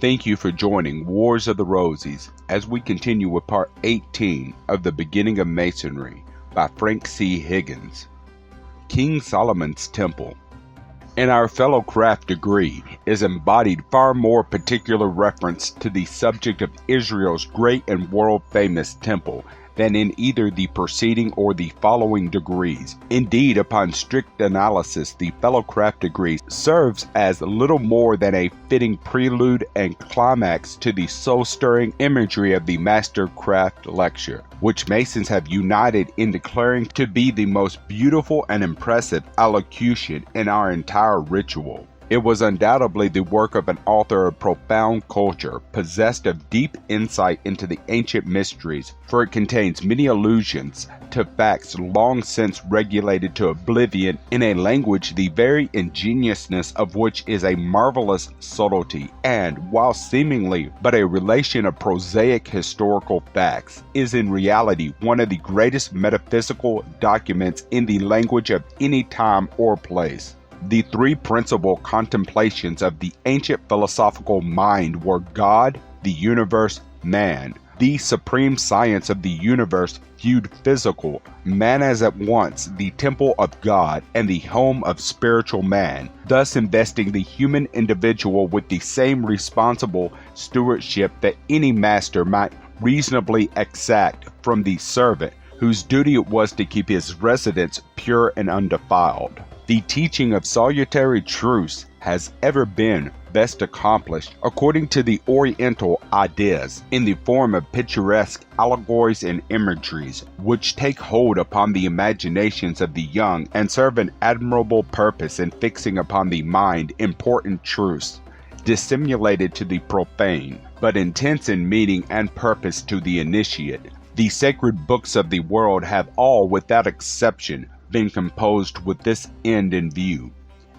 Thank you for joining Wars of the Rosies as we continue with part 18 of The Beginning of Masonry by Frank C. Higgins. King Solomon's Temple. In our fellow craft degree is embodied far more particular reference to the subject of Israel's great and world-famous temple than in either the preceding or the following degrees. Indeed, upon strict analysis, the fellow craft degree serves as little more than a fitting prelude and climax to the soul-stirring imagery of the Master Craft Lecture, which Masons have united in declaring to be the most beautiful and impressive allocution in our entire ritual. It was undoubtedly the work of an author of profound culture, possessed of deep insight into the ancient mysteries, for it contains many allusions to facts long since regulated to oblivion in a language the very ingenuousness of which is a marvelous subtlety, and, while seemingly but a relation of prosaic historical facts, is in reality one of the greatest metaphysical documents in the language of any time or place. The three principal contemplations of the ancient philosophical mind were God, the universe, man. The supreme science of the universe viewed physical man as at once the temple of God and the home of spiritual man, thus investing the human individual with the same responsible stewardship that any master might reasonably exact from the servant, whose duty it was to keep his residence pure and undefiled. The teaching of salutary truths has ever been best accomplished, according to the Oriental ideas, in the form of picturesque allegories and imageries, which take hold upon the imaginations of the young and serve an admirable purpose in fixing upon the mind important truths, dissimulated to the profane, but intense in meaning and purpose to the initiate. The sacred books of the world have all, without exception, been composed with this end in view.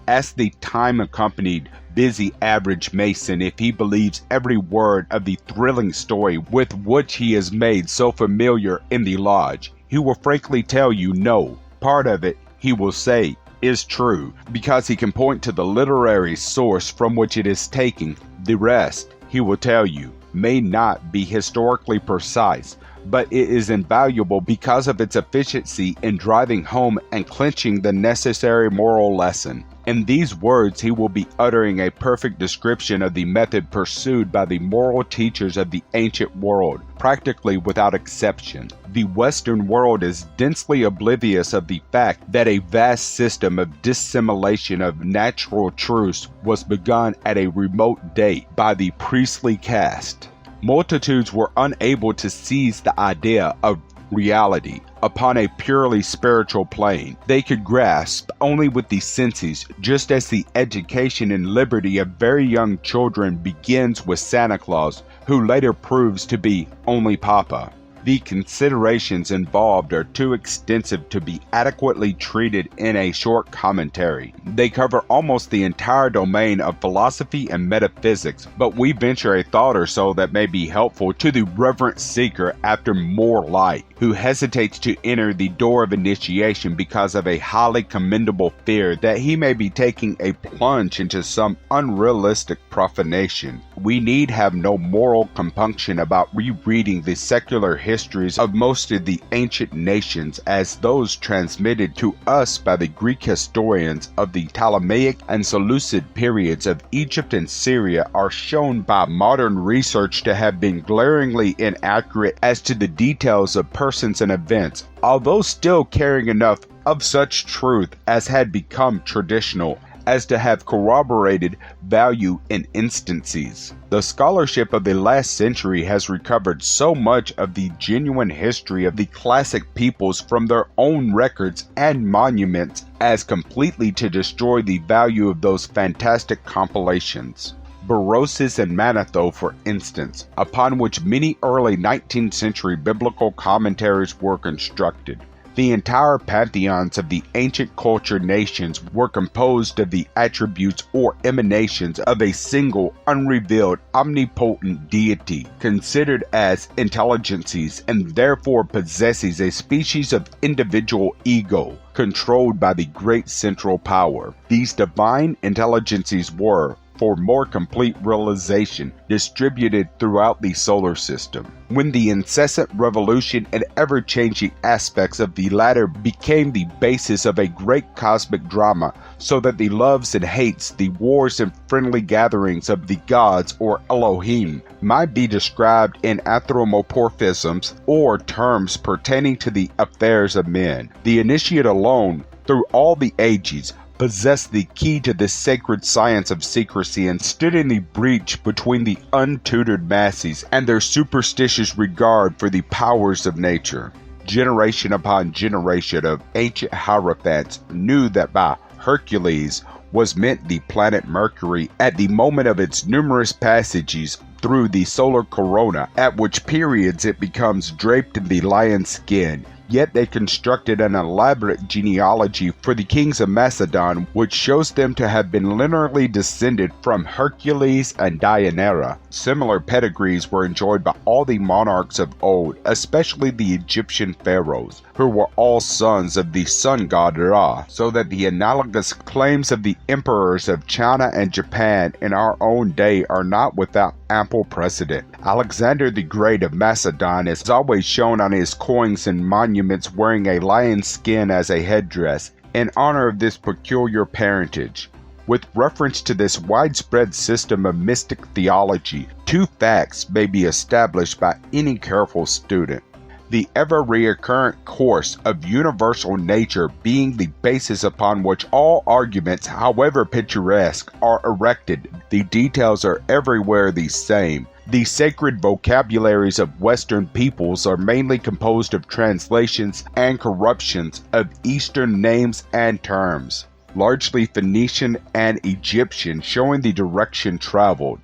Ask the time-accompanied, busy average Mason if he believes every word of the thrilling story with which he is made so familiar in the lodge. He will frankly tell you no. Part of it, he will say, is true, because he can point to the literary source from which it is taken. The rest, he will tell you, may not be historically precise, but it is invaluable because of its efficiency in driving home and clinching the necessary moral lesson. In these words, he will be uttering a perfect description of the method pursued by the moral teachers of the ancient world, practically without exception. The Western world is densely oblivious of the fact that a vast system of dissimulation of natural truths was begun at a remote date by the priestly caste. Multitudes were unable to seize the idea of reality upon a purely spiritual plane. They could grasp only with the senses, just as the education and liberty of very young children begins with Santa Claus, who later proves to be only Papa. The considerations involved are too extensive to be adequately treated in a short commentary. They cover almost the entire domain of philosophy and metaphysics, but we venture a thought or so that may be helpful to the reverent seeker after more light, who hesitates to enter the door of initiation because of a highly commendable fear that he may be taking a plunge into some unrealistic profanation. We need have no moral compunction about rereading the secular histories of most of the ancient nations as those transmitted to us by the Greek historians of the Ptolemaic and Seleucid periods of Egypt and Syria are shown by modern research to have been glaringly inaccurate as to the details of persons and events, although still carrying enough of such truth as had become traditional as to have corroborated value in instances. The scholarship of the last century has recovered so much of the genuine history of the classic peoples from their own records and monuments as completely to destroy the value of those fantastic compilations. Berosus and Manetho, for instance, upon which many early 19th century biblical commentaries were constructed. The entire pantheons of the ancient cultured nations were composed of the attributes or emanations of a single, unrevealed, omnipotent deity, considered as intelligencies and therefore possesses a species of individual ego, controlled by the great central power. These divine intelligencies were, for more complete realization distributed throughout the solar system. When the incessant revolution and ever-changing aspects of the latter became the basis of a great cosmic drama, so that the loves and hates, the wars and friendly gatherings of the gods or Elohim might be described in anthropomorphisms or terms pertaining to the affairs of men. The initiate alone, through all the ages, possessed the key to this sacred science of secrecy and stood in the breach between the untutored masses and their superstitious regard for the powers of nature. Generation upon generation of ancient hierophants knew that by Hercules was meant the planet Mercury at the moment of its numerous passages through the solar corona, at which periods it becomes draped in the lion's skin. Yet they constructed an elaborate genealogy for the kings of Macedon, which shows them to have been linearly descended from Hercules and Deianira. Similar pedigrees were enjoyed by all the monarchs of old, especially the Egyptian pharaohs, who were all sons of the sun god Ra, so that the analogous claims of the emperors of China and Japan in our own day are not without ample precedent. Alexander the Great of Macedon is always shown on his coins and monuments wearing a lion's skin as a headdress, in honor of this peculiar parentage. With reference to this widespread system of mystic theology, two facts may be established by any careful student. The ever-recurrent course of universal nature being the basis upon which all arguments, however picturesque, are erected, the details are everywhere the same. The sacred vocabularies of Western peoples are mainly composed of translations and corruptions of Eastern names and terms, largely Phoenician and Egyptian, showing the direction traveled.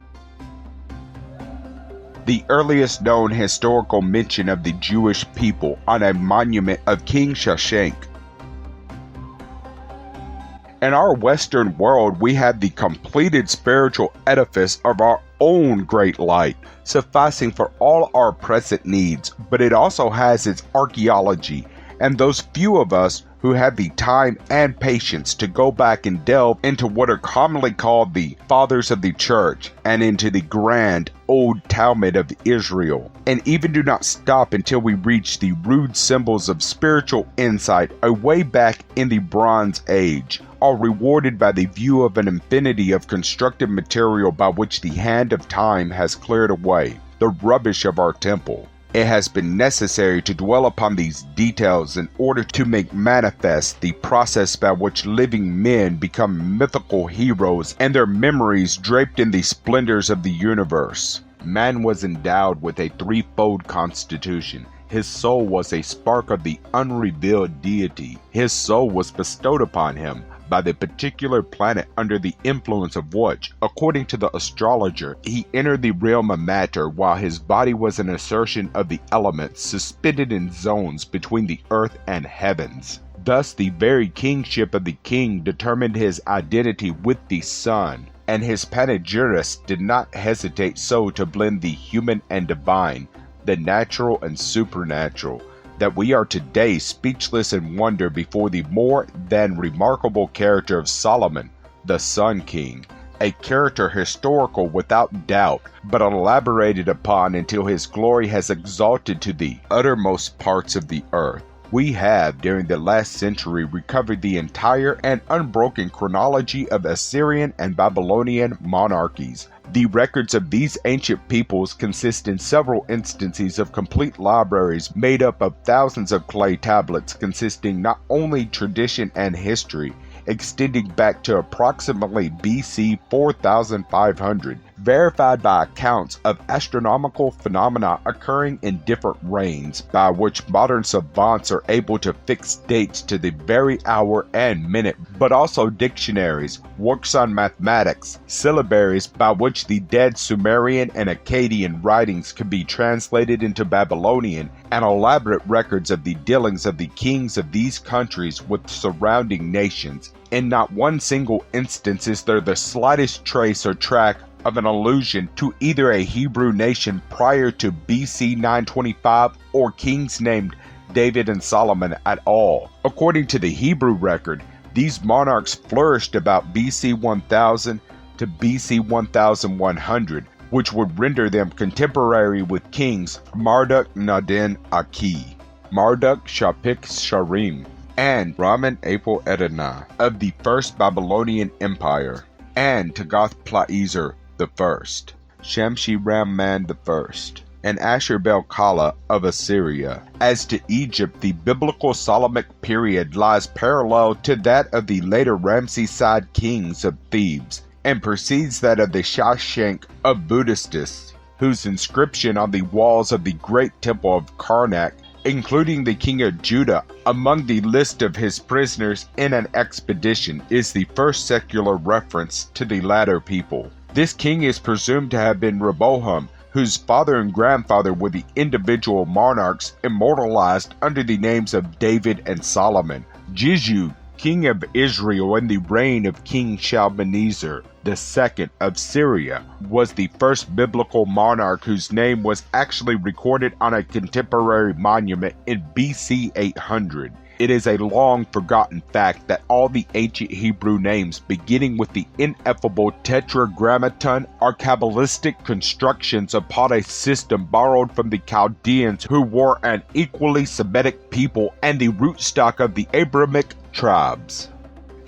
The earliest known historical mention of the Jewish people on a monument of King Shashank. In our Western world, we have the completed spiritual edifice of our own great light, sufficing for all our present needs, but it also has its archaeology, and those few of us who have the time and patience to go back and delve into what are commonly called the Fathers of the Church and into the grand Old Talmud of Israel, and even do not stop until we reach the rude symbols of spiritual insight away back in the Bronze Age, are rewarded by the view of an infinity of constructed material by which the hand of time has cleared away the rubbish of our temple. It has been necessary to dwell upon these details in order to make manifest the process by which living men become mythical heroes and their memories draped in the splendors of the universe. Man was endowed with a threefold constitution. His soul was a spark of the unrevealed deity. His soul was bestowed upon him by the particular planet under the influence of which, according to the astrologer, he entered the realm of matter, while his body was an assertion of the elements suspended in zones between the earth and heavens. Thus the very kingship of the king determined his identity with the sun, and his panegyrists did not hesitate so to blend the human and divine, the natural and supernatural, that we are today speechless in wonder before the more than remarkable character of Solomon, the Sun King, a character historical without doubt, but elaborated upon until his glory has exalted to the uttermost parts of the earth. We have, during the last century, recovered the entire and unbroken chronology of Assyrian and Babylonian monarchies. The records of these ancient peoples consist in several instances of complete libraries made up of thousands of clay tablets consisting not only tradition and history, extending back to approximately BC 4500, verified by accounts of astronomical phenomena occurring in different reigns, by which modern savants are able to fix dates to the very hour and minute, but also dictionaries, works on mathematics, syllabaries by which the dead Sumerian and Akkadian writings could be translated into Babylonian, and elaborate records of the dealings of the kings of these countries with surrounding nations. In not one single instance is there the slightest trace or track of an allusion to either a Hebrew nation prior to BC 925 or kings named David and Solomon at all. According to the Hebrew record, these monarchs flourished about BC 1000 to BC 1100, which would render them contemporary with kings Marduk-Nadin-Aki, Marduk-Shapik-Sharim, and Raman-Apel-Edana of the First Babylonian Empire, and Tagath-Plaeser I, Shamshi-Ramman I, and Ashur-bel-Kala of Assyria. As to Egypt, the biblical Ptolemaic period lies parallel to that of the later Ramesside kings of Thebes, and precedes that of the Shashank of Buddhists, whose inscription on the walls of the great temple of Karnak, including the king of Judah among the list of his prisoners in an expedition, is the first secular reference to the latter people. This king is presumed to have been Rehoboam, whose father and grandfather were the individual monarchs immortalized under the names of David and Solomon. Jiju, king of Israel in the reign of King Shalmaneser II of Syria, was the first biblical monarch whose name was actually recorded on a contemporary monument in BC 800. It is a long-forgotten fact that all the ancient Hebrew names beginning with the ineffable Tetragrammaton are Kabbalistic constructions upon a system borrowed from the Chaldeans, who were an equally Semitic people and the rootstock of the Abrahamic tribes.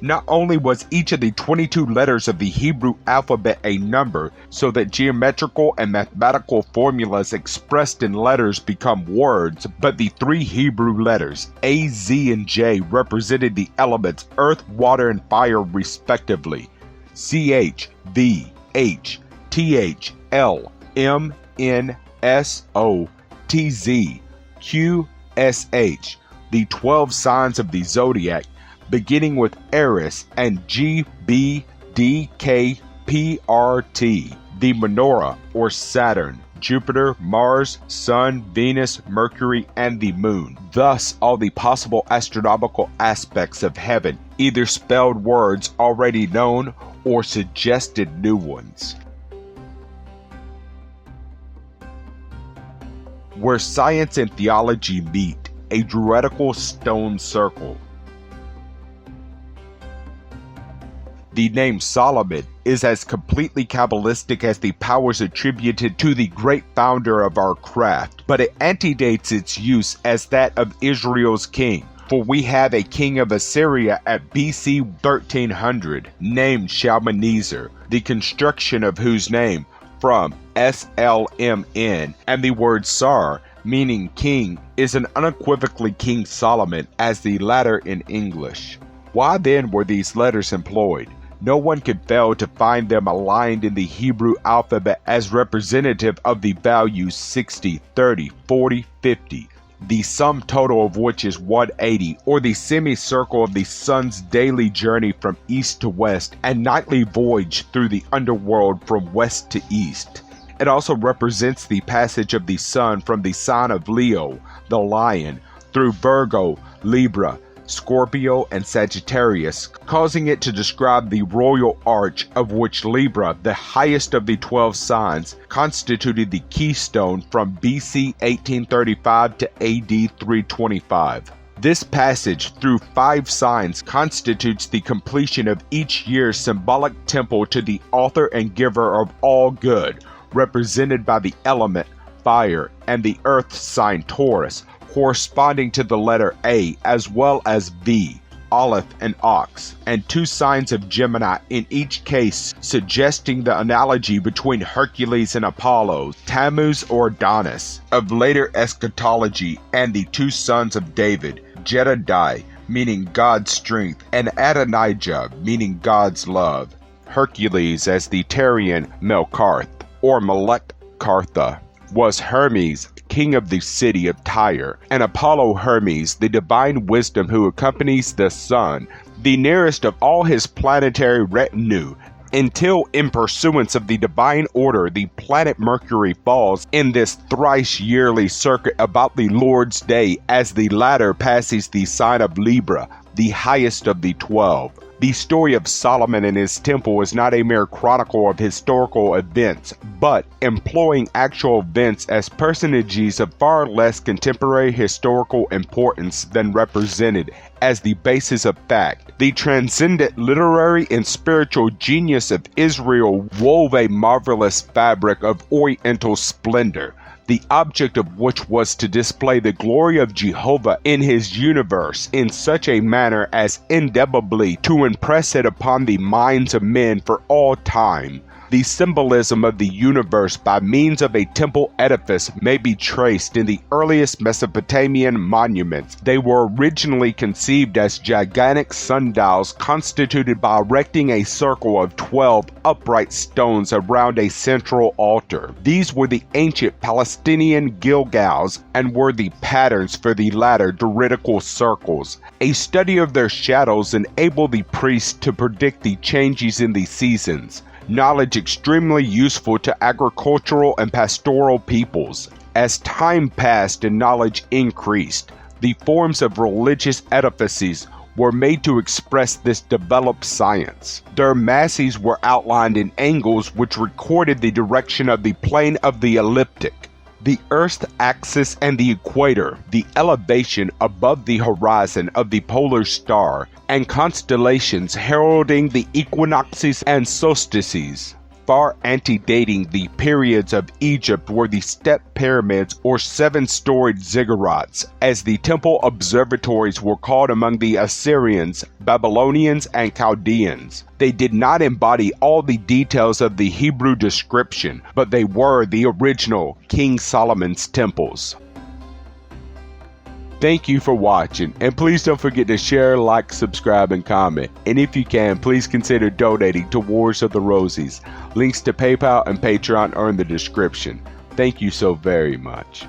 Not only was each of the 22 letters of the Hebrew alphabet a number, so that geometrical and mathematical formulas expressed in letters become words, but the three Hebrew letters, A, Z, and J, represented the elements earth, water, and fire respectively. CH, V, H, TH, L, M, N, S, O, TZ, Q, SH, the 12 signs of the zodiac, beginning with Eris, and G, B, D, K, P, R, T, the menorah, or Saturn, Jupiter, Mars, Sun, Venus, Mercury, and the Moon. Thus, all the possible astronomical aspects of heaven either spelled words already known or suggested new ones. Where science and theology meet, a Druidical stone circle. The name Solomon is as completely Kabbalistic as the powers attributed to the great founder of our craft, but it antedates its use as that of Israel's king. For we have a king of Assyria at BC 1300, named Shalmaneser, the construction of whose name, from SLMN, and the word Sar, meaning king, is an unequivocally King Solomon, as the latter in English. Why then were these letters employed? No one could fail to find them aligned in the Hebrew alphabet as representative of the values 60, 30, 40, 50, the sum total of which is 180, or the semicircle of the sun's daily journey from east to west and nightly voyage through the underworld from west to east. It also represents the passage of the sun from the sign of Leo, the lion, through Virgo, Libra, Scorpio, and Sagittarius, causing it to describe the royal arch of which Libra, the highest of the 12 signs, constituted the keystone from BC 1835 to AD 325. This passage through 5 signs constitutes the completion of each year's symbolic temple to the author and giver of all good, represented by the element fire and the earth sign Taurus, corresponding to the letter A, as well as V, Aleph, and Ox, and 2 signs of Gemini in each case, suggesting the analogy between Hercules and Apollo, Tammuz or Adonis, of later eschatology, and the 2 sons of David, Jedediah, meaning God's strength, and Adonijah, meaning God's love. Hercules, as the Tyrian Melkarth, or Melek-Kartha, was Hermes, king of the city of Tyre, and Apollo Hermes, the divine wisdom who accompanies the sun, the nearest of all his planetary retinue, until in pursuance of the divine order the planet Mercury falls in this thrice yearly circuit about the Lord's day, as the latter passes the sign of Libra, the highest of the 12. The story of Solomon and his temple is not a mere chronicle of historical events, but employing actual events as personages of far less contemporary historical importance than represented as the basis of fact. The transcendent literary and spiritual genius of Israel wove a marvelous fabric of oriental splendor, the object of which was to display the glory of Jehovah in his universe in such a manner as indelibly to impress it upon the minds of men for all time. The symbolism of the universe by means of a temple edifice may be traced in the earliest Mesopotamian monuments. They were originally conceived as gigantic sundials constituted by erecting a circle of 12 upright stones around a central altar. These were the ancient Palestinian gilgals and were the patterns for the latter Druidical circles. A study of their shadows enabled the priests to predict the changes in the seasons, knowledge extremely useful to agricultural and pastoral peoples. As time passed and knowledge increased, the forms of religious edifices were made to express this developed science. Their masses were outlined in angles which recorded the direction of the plane of the ecliptic, the Earth's axis and the equator, the elevation above the horizon of the polar star, and constellations heralding the equinoxes and solstices. Far antedating the periods of Egypt were the step pyramids or seven-storied ziggurats, as the temple observatories were called among the Assyrians, Babylonians, and Chaldeans. They did not embody all the details of the Hebrew description, but they were the original King Solomon's temples. Thank you for watching, and please don't forget to share, like, subscribe, and comment. And if you can, please consider donating to Wars of the Rosies. Links to PayPal and Patreon are in the description. Thank you so very much.